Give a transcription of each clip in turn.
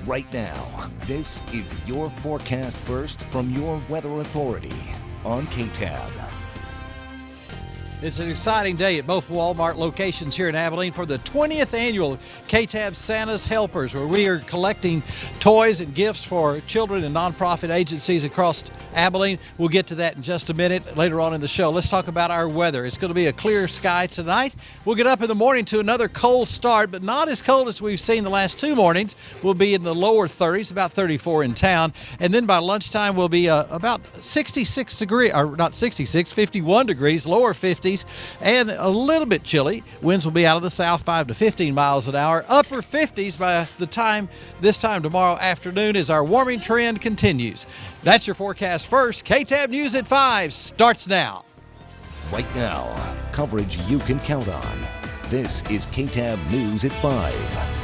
right now. This is your forecast first from your weather authority on KTAB. It's an exciting day at both Walmart locations here in Abilene for the 20th annual KTAB Santa's Helpers, where we are collecting toys and gifts for children and nonprofit agencies across Abilene. We'll get to that in just a minute later on in the show. Let's talk about our weather. It's going to be a clear sky tonight. We'll get up in the morning to another cold start, but not as cold as we've seen the last two mornings. We'll be in the lower 30s, about 34 in town. And then by lunchtime, we'll be about 66 degrees, or not 66, 51 degrees, lower 50s. And a little bit chilly. Winds will be out of the south 5 to 15 miles an hour. Upper 50s by the time this time tomorrow afternoon as our warming trend continues. That's your forecast first. KTAB News at 5 starts now. Right now, coverage you can count on. This is KTAB News at 5.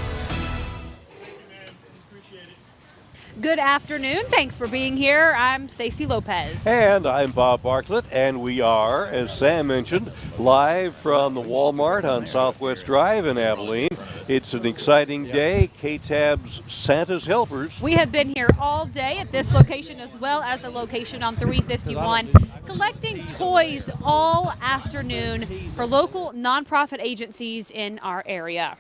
Good afternoon. Thanks for being here. I'm Stacy Lopez. And I'm Bob Bartlett, and we are, as Sam mentioned, live from the Walmart on Southwest Drive in Abilene. It's an exciting day. KTAB's Santa's Helpers. We have been here all day at this location as well as the location on 351, collecting toys all afternoon for local nonprofit agencies in our area.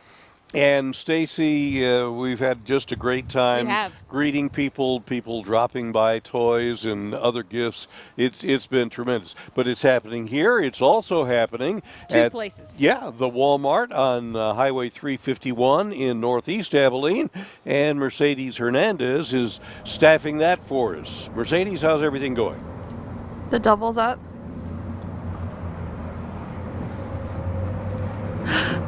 And Stacy, we've had just a great time greeting people dropping by toys and other gifts. It's been tremendous. But it's happening here. It's also happening two places. Yeah, the Walmart on Highway 351 in Northeast Abilene. And Mercedes Hernandez is staffing that for us. Mercedes, how's everything going? The double's up.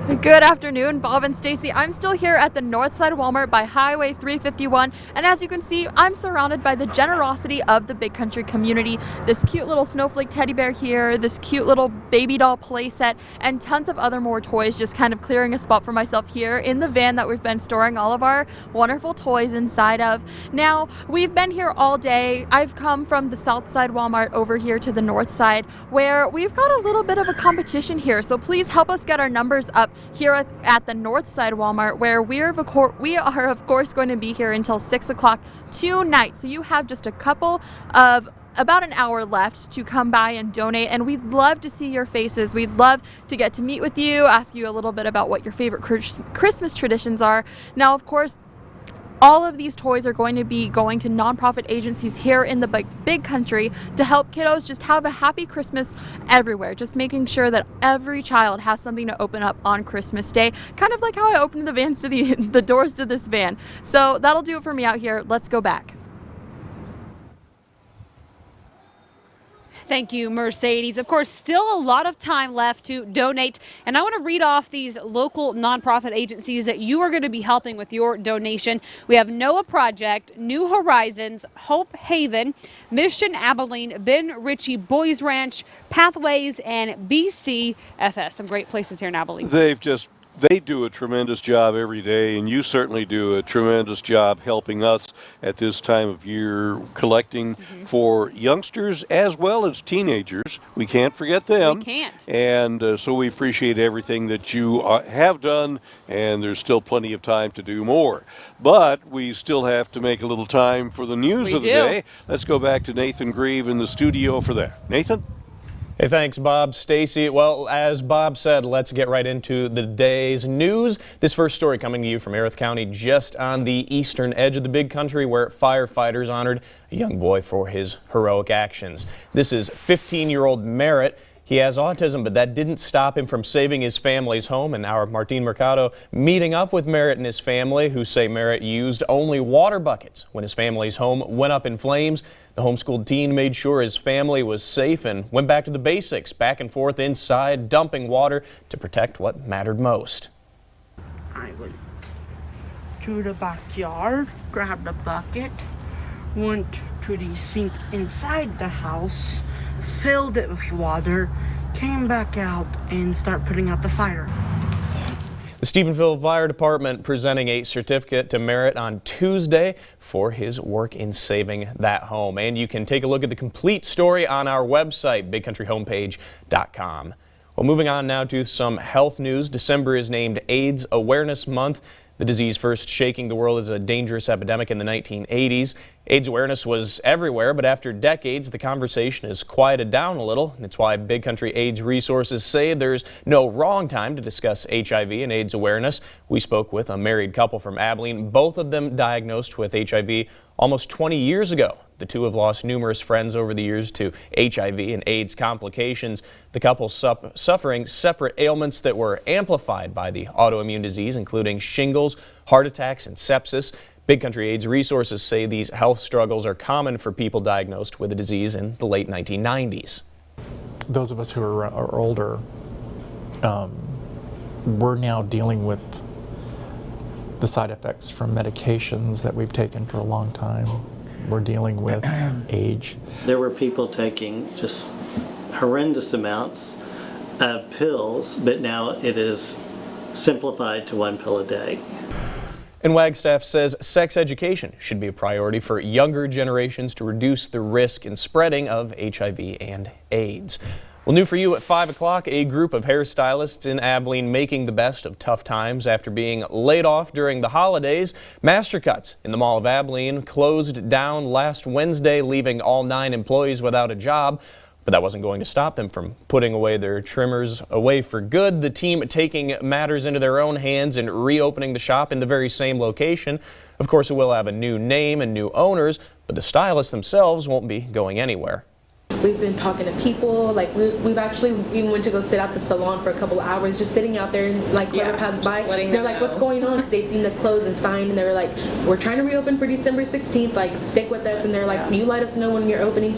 Good afternoon, Bob and Stacy. I'm still here at the Northside Walmart by Highway 351, and as you can see, I'm surrounded by the generosity of the Big Country community. This cute little snowflake teddy bear here, this cute little baby doll playset, and tons of other more toys, just kind of clearing a spot for myself here in the van that we've been storing all of our wonderful toys inside of. Now, we've been here all day. I've come from the South Side Walmart over here to the North Side, where we've got a little bit of a competition here, so please help us get our numbers up here at the North Side Walmart, where we are of course going to be here until 6 o'clock tonight. So you have just a couple of about an hour left to come by and donate, and we'd love to see your faces. We'd love to get to meet with you, ask you a little bit about what your favorite Christmas traditions are. Now, of course, all of these toys are going to be going to nonprofit agencies here in the Big Country to help kiddos just have a happy Christmas everywhere. Just making sure that every child has something to open up on Christmas Day. Kind of like how I opened the vans to the doors to this van. So that'll do it for me out here. Let's go back. Thank you, Mercedes. Of course, still a lot of time left to donate, and I want to read off these local nonprofit agencies that you are going to be helping with your donation. We have NOAA Project, New Horizons, Hope Haven, Mission Abilene, Ben Ritchie Boys Ranch, Pathways, and BCFS. Some great places here in Abilene. They do a tremendous job every day, and you certainly do a tremendous job helping us at this time of year collecting for youngsters as well as teenagers. We can't forget them. We can't. And so we appreciate everything that you have done, and there's still plenty of time to do more. But we still have to make a little time for the news of the day. Let's go back to Nathan Grieve in the studio for that. Nathan? Hey, thanks, Bob. Stacy. Well, as Bob said, let's get right into the day's news. This first story coming to you from Erath County, just on the eastern edge of the Big Country, where firefighters honored a young boy for his heroic actions. This is 15-year-old Merritt. He has autism, but that didn't stop him from saving his family's home. And our Martin Mercado meeting up with Merritt and his family, who say Merritt used only water buckets when his family's home went up in flames. The homeschooled teen made sure his family was safe and went back to the basics, back and forth inside, dumping water to protect what mattered most. I went to the backyard, grabbed a bucket, went to the sink inside the house, filled it with water, came back out and started putting out the fire. The Stephenville Fire Department presenting a certificate to Merritt on Tuesday for his work in saving that home. And you can take a look at the complete story on our website, bigcountryhomepage.com. Well, moving on now to some health news. December is named AIDS Awareness Month. The disease first shaking the world as a dangerous epidemic in the 1980s. AIDS awareness was everywhere, but after decades, the conversation has quieted down a little. It's why Big Country AIDS resources say there's no wrong time to discuss HIV and AIDS awareness. We spoke with a married couple from Abilene, both of them diagnosed with HIV almost 20 years ago. The two have lost numerous friends over the years to HIV and AIDS complications. The couple suffering separate ailments that were amplified by the autoimmune disease, including shingles, heart attacks, and sepsis. Big Country AIDS resources say these health struggles are common for people diagnosed with the disease in the late 1990s. Those of us who are older, we're now dealing with the side effects from medications that we've taken for a long time. We're dealing with age. There were people taking just horrendous amounts of pills, but now it is simplified to 1 pill a day. And Wagstaff says sex education should be a priority for younger generations to reduce the risk and spreading of HIV and AIDS. Well, new for you at 5 o'clock, a group of hairstylists in Abilene making the best of tough times after being laid off during the holidays. Mastercuts in the Mall of Abilene closed down last Wednesday, leaving all 9 employees without a job. But that wasn't going to stop them from putting away their trimmers away for good. The team taking matters into their own hands and reopening the shop in the very same location. Of course, it will have a new name and new owners, but the stylists themselves won't be going anywhere. We've been talking to people, like we've actually even went to go sit at the salon for a couple of hours, just sitting out there, and like whoever passed by, they're like, what's going on? Because they seen the clothes and sign, and they were like, we're trying to reopen for December 16th, like stick with us, and they're like, you let us know when you're opening.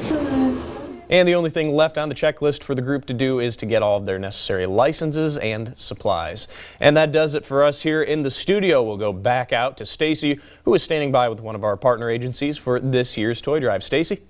And the only thing left on the checklist for the group to do is to get all of their necessary licenses and supplies. And that does it for us here in the studio. We'll go back out to Stacy, who is standing by with one of our partner agencies for this year's toy drive. Stacy?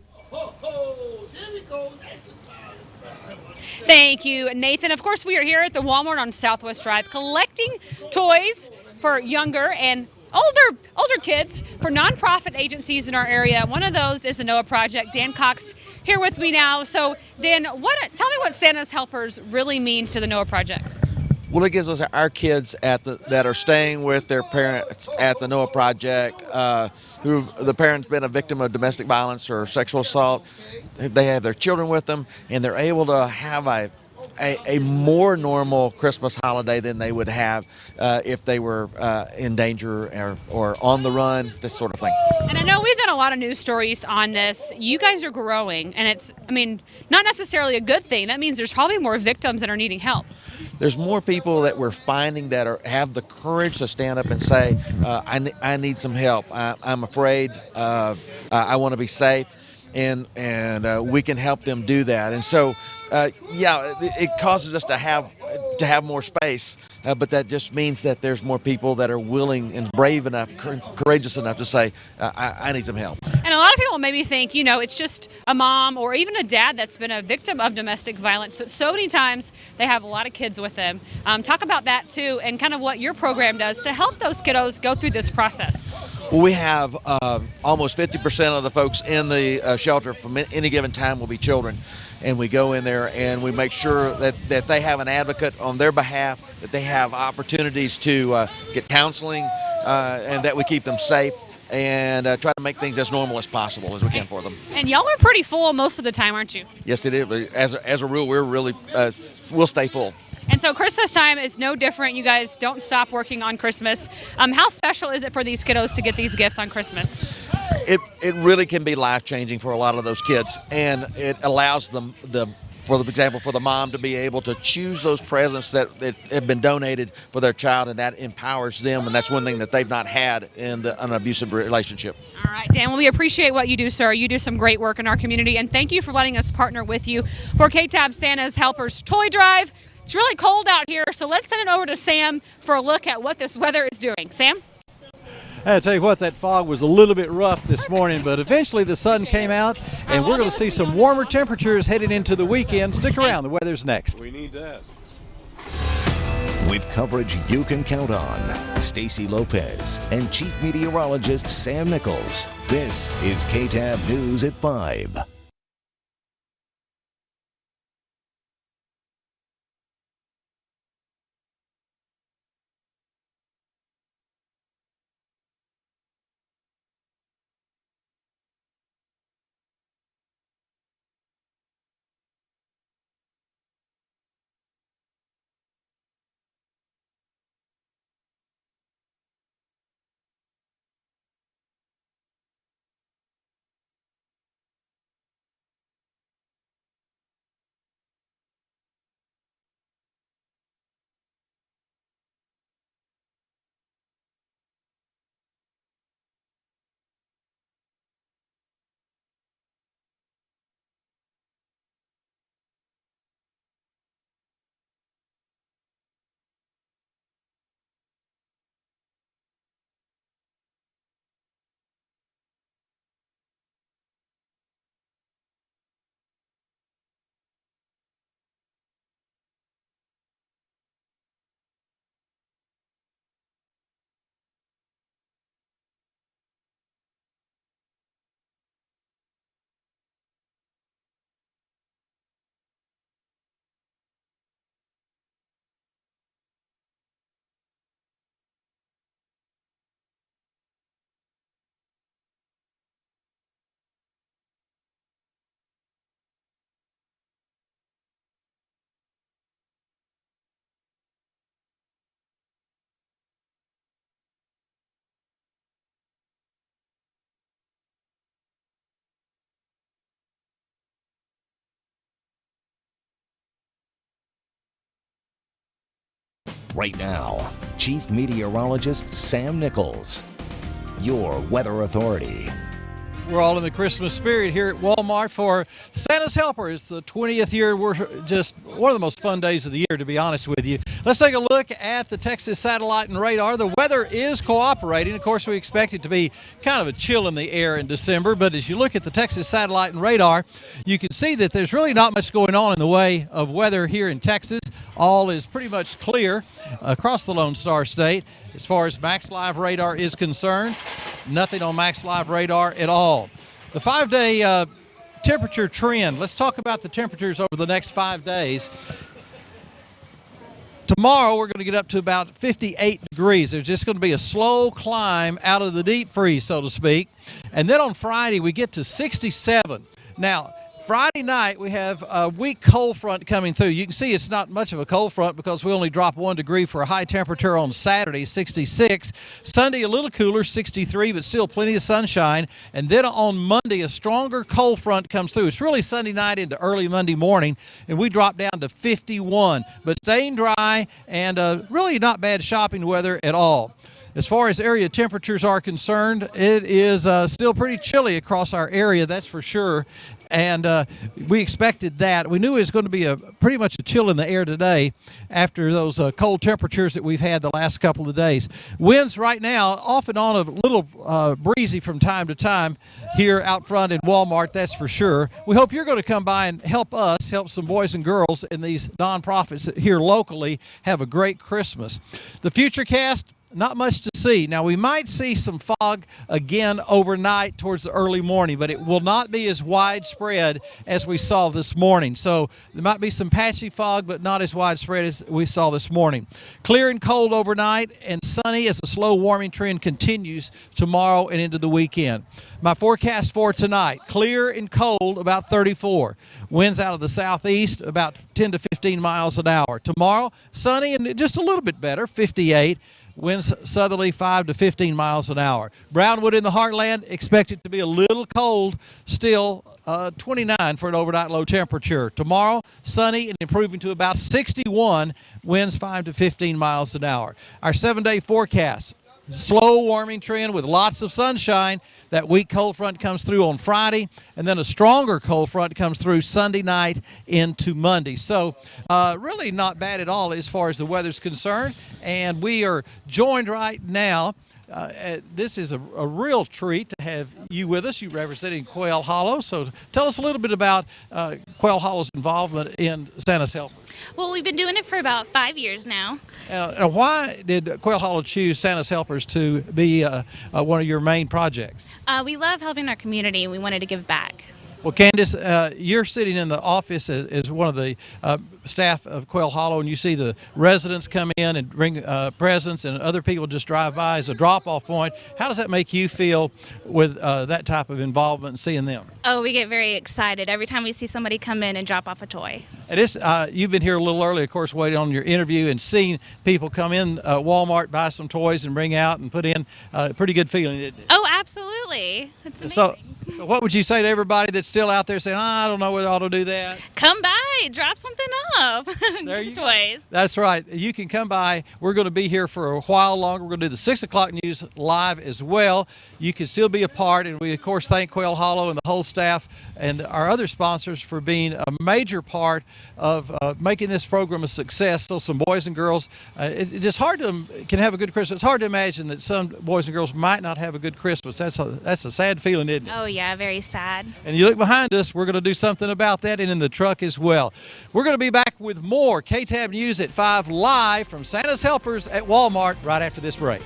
Thank you, Nathan. Of course, we are here at the Walmart on Southwest Drive collecting toys for younger and older kids for nonprofit agencies in our area. One of those is the NOAA Project. Dan Cox here with me now. So, Dan, tell me what Santa's Helpers really means to the NOAA Project. Well, it gives us our kids that are staying with their parents at the NOAA Project, who the parents been a victim of domestic violence or sexual assault. They have their children with them, and they're able to have a more normal Christmas holiday than they would have if they were in danger or on the run, this sort of thing. And I know we've done a lot of news stories on this. You guys are growing, and it's, I mean, not necessarily a good thing. That means there's probably more victims that are needing help. There's more people that we're finding that have the courage to stand up and say, I need some help. I'm afraid. I want to be safe. And we can help them do that. And so, yeah, it causes us to have more space, but that just means that there's more people that are willing and brave enough, courageous enough to say, I need some help. And a lot of people maybe think, you know, it's just a mom or even a dad that's been a victim of domestic violence. But so many times they have a lot of kids with them. Talk about that too, and kind of what your program does to help those kiddos go through this process. Well, we have almost 50% of the folks in the shelter from any given time will be children. And we go in there and we make sure that they have an advocate on their behalf, that they have opportunities to get counseling, and that we keep them safe and try to make things as normal as possible as we can for them. And y'all are pretty full most of the time, aren't you? Yes, it is. As a rule, we're really, we'll stay full. And so Christmas time is no different. You guys don't stop working on Christmas. How special is it for these kiddos to get these gifts on Christmas? It really can be life-changing for a lot of those kids, and it allows them, for example, for the mom to be able to choose those presents that have been donated for their child, and that empowers them, and that's one thing that they've not had in an abusive relationship. All right, Dan, well, we appreciate what you do, sir. You do some great work in our community, and thank you for letting us partner with you for KTAB Santa's Helpers Toy Drive. It's really cold out here, so let's send it over to Sam for a look at what this weather is doing. Sam? I tell you what, that fog was a little bit rough this morning, but eventually the sun came out, and we're going to see some warmer temperatures heading into the weekend. Stick around. The weather's next. We need that. With coverage you can count on, Stacy Lopez and Chief Meteorologist Sam Nichols. This is KTAB News at 5. Right now, Chief Meteorologist Sam Nichols, your weather authority. We're all in the Christmas spirit here at Walmart for Santa's Helpers. The 20th year. We're just one of the most fun days of the year, to be honest with you. Let's take a look at the Texas satellite and radar. The weather is cooperating. Of course, we expect it to be kind of a chill in the air in December, but as you look at the Texas satellite and radar, you can see that there's really not much going on in the way of weather here in Texas. All is pretty much clear across the Lone Star State. As far as Max Live radar is concerned, nothing on Max Live radar at all. The 5-day temperature trend, let's talk about the temperatures over the next 5 days. Tomorrow we're going to get up to about 58 degrees. There's just going to be a slow climb out of the deep freeze, so to speak. And then on Friday we get to 67. Now, Friday night, we have a weak cold front coming through. You can see it's not much of a cold front because we only drop 1 degree for a high temperature on Saturday, 66. Sunday, a little cooler, 63, but still plenty of sunshine. And then on Monday, a stronger cold front comes through. It's really Sunday night into early Monday morning, and we drop down to 51. But staying dry and really not bad shopping weather at all. As far as area temperatures are concerned, it is still pretty chilly across our area, that's for sure. And we expected that. We knew it was going to be pretty much a chill in the air today after those cold temperatures that we've had the last couple of days. Winds right now off and on a little breezy from time to time here out front in Walmart, that's for sure. We hope you're going to come by and help us, help some boys and girls in these nonprofits here locally have a great Christmas. The Futurecast, not much to see. Now, we might see some fog again overnight towards the early morning, but it will not be as widespread as we saw this morning. So there might be some patchy fog, but not as widespread as we saw this morning. Clear and cold overnight and sunny as the slow warming trend continues tomorrow and into the weekend. My forecast for tonight, clear and cold, about 34. Winds out of the southeast, about 10 to 15 miles an hour. Tomorrow, sunny and just a little bit better, 58. Winds southerly 5 to 15 miles an hour. Brownwood in the heartland, expected to be a little cold, still 29 for an overnight low temperature. Tomorrow, sunny and improving to about 61, winds 5 to 15 miles an hour. Our 7-day forecast. Slow warming trend with lots of sunshine. That weak cold front comes through on Friday, and then a stronger cold front comes through Sunday night into Monday. So really not bad at all as far as the weather's concerned. And we are joined right now. This is a real treat to have you with us. You representing Quail Hollow. So tell us a little bit about Quail Hollow's involvement in Santa's Helpers. Well, we've been doing it for about 5 years now. Why did Quail Hollow choose Santa's Helpers to be one of your main projects? We love helping our community, and we wanted to give back. Well, Candace, you're sitting in the office as one of the staff of Quail Hollow, and you see the residents come in and bring presents, and other people just drive by as a drop-off point. How does that make you feel with that type of involvement and seeing them? Oh, we get very excited every time we see somebody come in and drop off a toy. It is, you've been here a little early, of course, waiting on your interview and seeing people come in Walmart, buy some toys, and bring out and put in. Pretty good feeling, isn't it? Oh, absolutely. It's amazing. So what would you say to everybody that's still out there saying, I don't know whether I ought to do that? Come by, drop something off. There Get you the toys. Go. That's right. You can come by. We're going to be here for a while longer. We're going to do the 6 o'clock news live as well. You can still be a part, and we, of course, thank Quail Hollow and the whole staff and our other sponsors for being a major part of making this program a success. So some boys and girls, it's just hard to can have a good Christmas. It's hard to imagine that some boys and girls might not have a good Christmas. That's a sad feeling, isn't it? Oh, yeah, very sad. And you look behind us, we're going to do something about that, and in the truck as well. We're going to be back with more KTAB News at 5 live from Santa's Helpers at Walmart right after this break.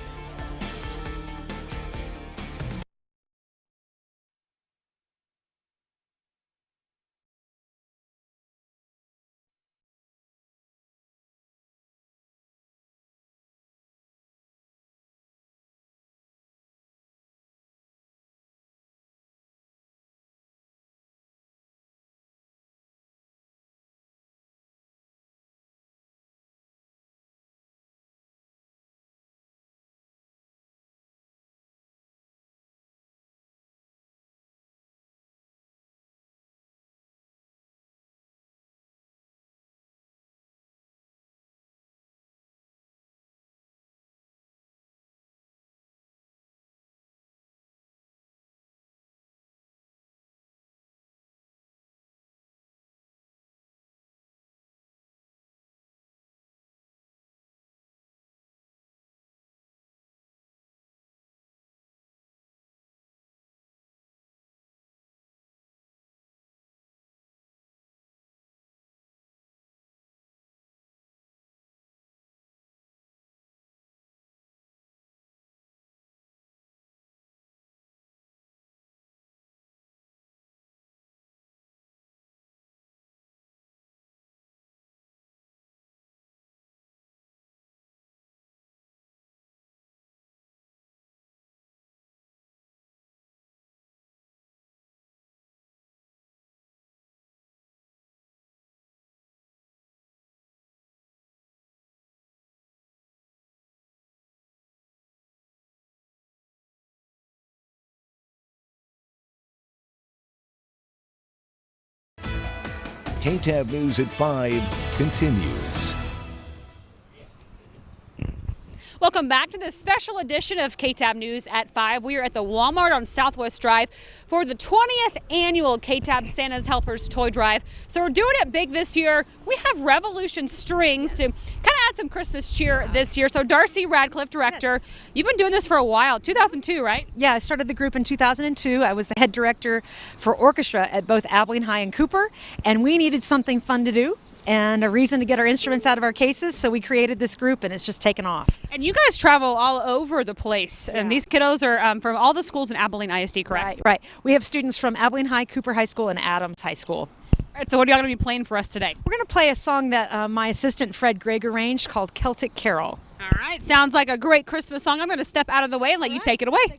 KTAB News at 5 continues. Welcome back to this special edition of KTAB News at 5. We are at the Walmart on Southwest Drive for the 20th annual KTAB Santa's Helpers Toy Drive. So we're doing it big this year. We have Revolution Strings to kind of add some Christmas cheer this year. So Darcy Radcliffe, director, you've been doing this for a while, 2002, right? Yeah, I started the group in 2002. I was the head director for orchestra at both Abilene High and Cooper, and we needed something fun to do and a reason to get our instruments out of our cases, so we created this group, and it's just taken off. And you guys travel all over the place, and these kiddos are from all the schools in Abilene ISD, correct? Right. We have students from Abilene High, Cooper High School, and Adams High School. All right, so what are y'all going to be playing for us today? We're going to play a song that my assistant Fred Gregg arranged called Celtic Carol. All right, sounds like a great Christmas song. I'm going to step out of the way and let you take it away.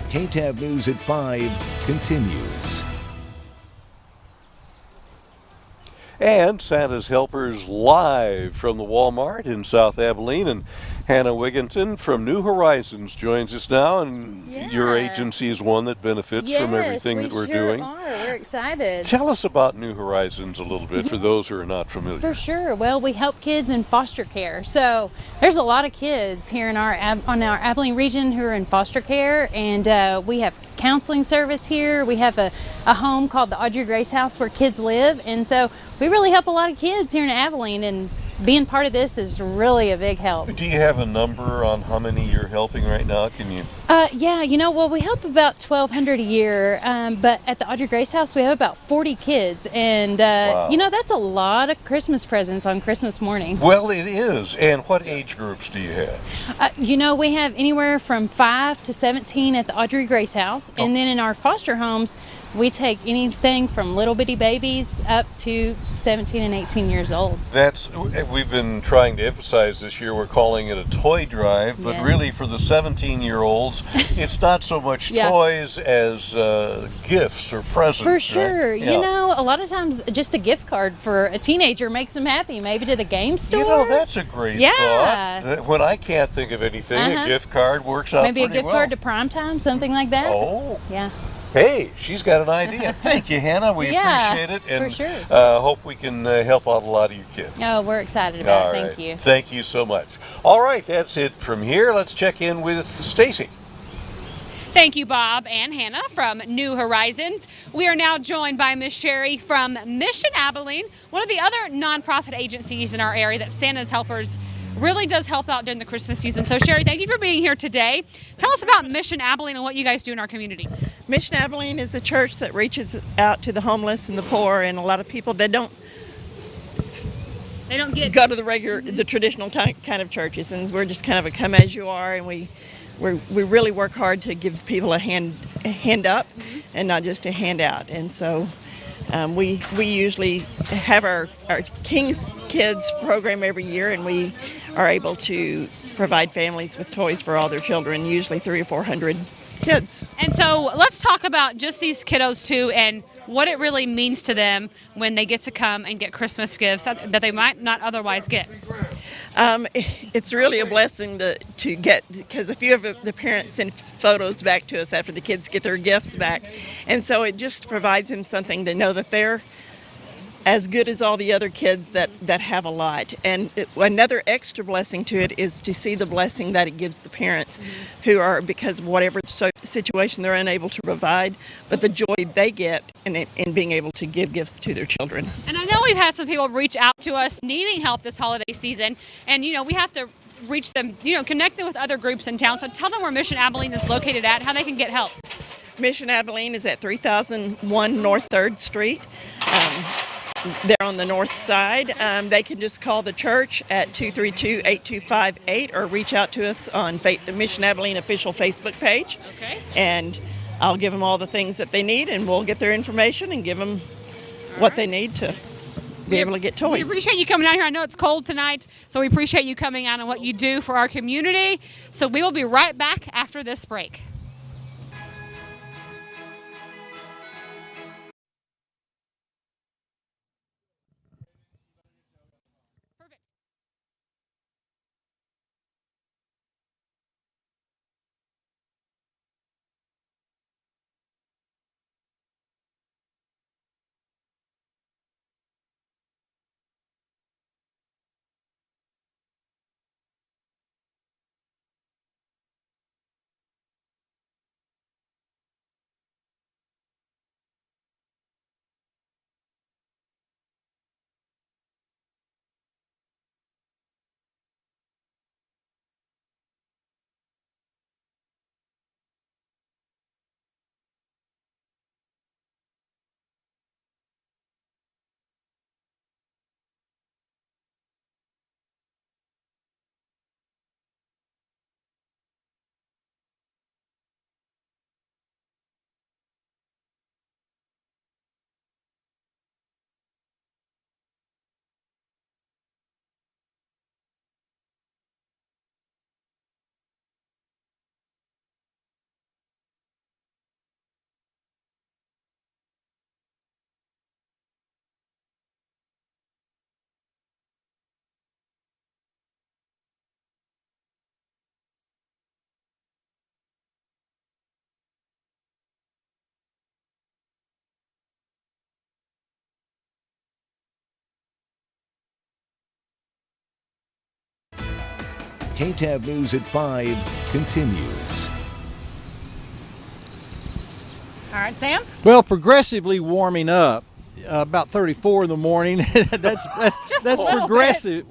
KTAB News at 5 continues. And Santa's Helpers live from the Walmart in South Abilene. And Hannah Wigginton from New Horizons joins us now. And your agency is one that benefits from everything that we're doing. Yes, we sure are. We're excited. Tell us about New Horizons a little bit for those who are not familiar. For sure. Well, we help kids in foster care. So there's a lot of kids here in our Abilene region who are in foster care, and we have counseling service here. We have a home called the Audrey Grace House where kids live, and so we really help a lot of kids here in Abilene, and being part of this is really a big help. Do you have a number on how many you're helping right now? Can you? Yeah, well, we help about 1,200 a year, but at the Audrey Grace House we have about 40 kids, and wow. That's a lot of Christmas presents on Christmas morning. Well, it is. And what age groups do you have? We have anywhere from 5 to 17 at the Audrey Grace House, and then in our foster homes we take anything from little bitty babies up to 17 and 18 years old. We've been trying to emphasize this year, we're calling it a toy drive, but really for the 17-year-olds, it's not so much toys as gifts or presents. For sure. Right? Yeah. A lot of times just a gift card for a teenager makes them happy, maybe to the game store. That's a great thought. When I can't think of anything, a gift card works out maybe pretty a gift card to Primetime, something like that. Oh. Yeah. Hey, she's got an idea. Thank you, Hannah. We appreciate it, and for sure. Hope we can help out a lot of your kids. Oh, we're excited about it. Thank you. Thank you so much. All right, that's it from here. Let's check in with Stacy. Thank you, Bob and Hannah from New Horizons. We are now joined by Miss Sherry from Mission Abilene, one of the other nonprofit agencies in our area that Santa's Helpers really does help out during the Christmas season. So Sherry, thank you for being here today. Tell us about Mission Abilene and what you guys do in our community. Mission Abilene is a church that reaches out to the homeless and the poor, and a lot of people that don't go to the traditional kind of churches, and we're just kind of a come as you are, and we really work hard to give people a hand up and not just a handout. And so we usually have our King's Kids program every year, and we are able to provide families with toys for all their children, usually 300 or 400 kids. And so let's talk about just these kiddos too, and what it really means to them when they get to come and get Christmas gifts that they might not otherwise get. It's really a blessing to get, because a few of the parents send photos back to us after the kids get their gifts back, and so it just provides them something to know that they're as good as all the other kids that have a lot. And another extra blessing to it is to see the blessing that it gives the parents who are, because of whatever situation they're unable to provide, but the joy they get in being able to give gifts to their children. And I know we've had some people reach out to us needing help this holiday season, and we have to reach them, connect them with other groups in town. So tell them where Mission Abilene is located at, how they can get help. Mission Abilene is at 3001 North 3rd Street. They're on the north side. They can just call the church at 232-8258 or reach out to us on Mission Abilene official Facebook page. Okay. And I'll give them all the things that they need, and we'll get their information and give them what they need to be able to get toys. We appreciate you coming out here. I know it's cold tonight, so we appreciate you coming out and what you do for our community. So we will be right back after this break. KTAB News at 5 continues. All right, Sam? Well, progressively warming up. About 34 in the morning. that's progressively,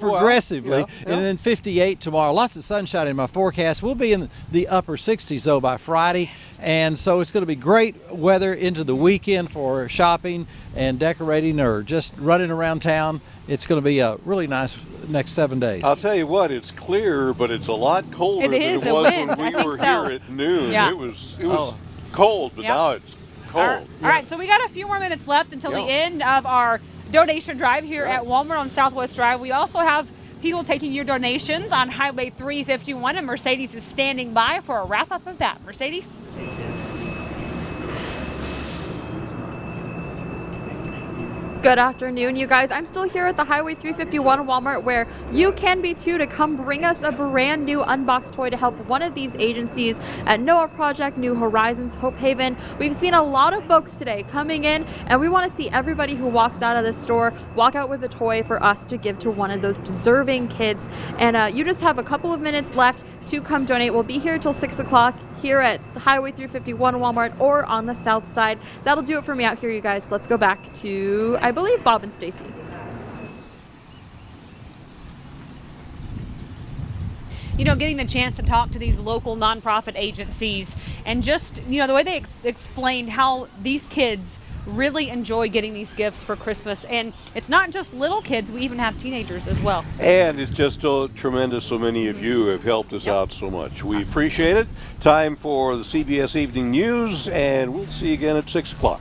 Well, yeah. and then 58 tomorrow. Lots of sunshine in my forecast. We'll be in the upper 60s though by Friday, and so it's going to be great weather into the weekend for shopping and decorating or just running around town. It's going to be a really nice next 7 days. I'll tell you what, it's clear, but it's a lot colder It is, than it was it when winds. we I were think so. here at noon. Yeah. It was cold, but Yep. now it's cold. All right, so we got a few more minutes left until the end of our donation drive here at Walmart on Southwest Drive. We also have people taking your donations on Highway 351, and Mercedes is standing by for a wrap-up of that. Mercedes? Good afternoon, you guys. I'm still here at the Highway 351 Walmart, where you can be too, to come bring us a brand new unboxed toy to help one of these agencies at NOAA Project, New Horizons, Hope Haven. We've seen a lot of folks today coming in, and we want to see everybody who walks out of this store walk out with a toy for us to give to one of those deserving kids. And you just have a couple of minutes left to come donate. We'll be here till 6 o'clock here at the Highway 351 Walmart or on the south side. That'll do it for me out here, you guys. Let's go back to, I believe, Bob and Stacy. You know, getting the chance to talk to these local nonprofit agencies and just, you know, the way they explained how these kids really enjoy getting these gifts for Christmas. And it's not just little kids, we even have teenagers as well. And it's just tremendous. So many of you have helped us out so much. We appreciate it. Time for the CBS Evening News, and we'll see you again at 6 o'clock.